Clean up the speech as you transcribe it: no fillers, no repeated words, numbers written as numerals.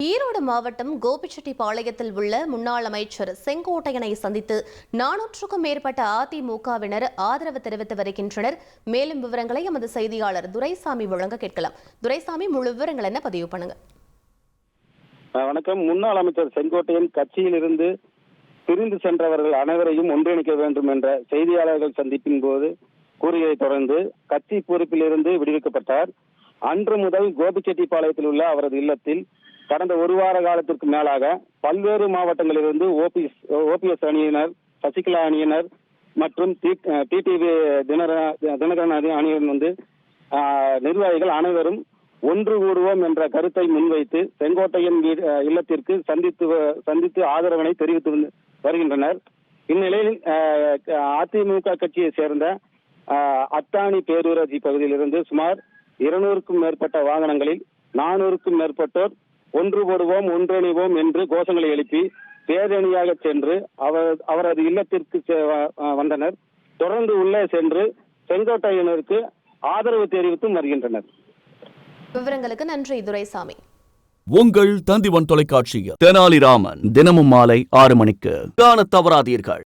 ஈரோடு மாவட்டம் கோபிச்செட்டிப்பாளையத்தில் உள்ள முன்னாள் அமைச்சர் செங்கோட்டையனை சந்தித்து 400க்கும் மேற்பட்ட அதிமுகவினர் ஆதரவு தெரிவித்து வருகின்றனர். மேலும் விவரங்களை எமது செய்தியாளர் துரைசாமி வழங்க கேட்கலாம். துரைசாமி, முழு விவரங்கள் என்ன பதிவு பண்ணுங்க. வணக்கம். முன்னாள் அமைச்சர் செங்கோட்டையன் கட்சியிலிருந்து பிரிந்து சென்றவர்கள் அனைவரையும் ஒன்றிணைக்க வேண்டும் என்ற செய்தியாளர்கள் சந்திப்பின் போது கூறியதை தொடர்ந்து கட்சி பொறுப்பில் இருந்து விடுவிக்கப்பட்டார். அன்று முதல் கோபிச்செட்டிப்பாளையத்தில் உள்ள அவரது இல்லத்தில் கடந்த ஒரு வார காலத்திற்கு மேலாக பல்வேறு மாவட்டங்களிலிருந்து ஓபிஎஸ் அணியினர், சசிகலா அணியினர் மற்றும் டிடிவி தினகரன் அணியினர் நிர்வாகிகள் அனைவரும் ஒன்று கூடுவோம் என்ற கருத்தை முன்வைத்து செங்கோட்டையன் இல்லத்திற்கு சந்தித்து ஆதரவினை தெரிவித்து வருகின்றனர். இந்நிலையில் அதிமுக கட்சியை சேர்ந்த அத்தானி பேரூராட்சி பகுதியிலிருந்து சுமார் 200க்கும் மேற்பட்ட வாகனங்களில் 400க்கும் மேற்பட்டோர் ஒன்று போடுவோம், ஒன்றிணைவோம் என்று கோஷங்களை எழுப்பி பேரணியாக சென்று அவரது இல்லத்திற்கு வந்தனர். தொடர்ந்து உள்ளே சென்று செங்கோட்டையனருக்கு ஆதரவு தெரிவித்தும் வருகின்றனர். விவரங்களுக்கு நன்றி துரைசாமி. உங்கள் தந்திவன் தொலைக்காட்சியில் தெனாலிராமன் தினமும் மாலை 6 மணிக்கு காண தவறாதீர்கள்.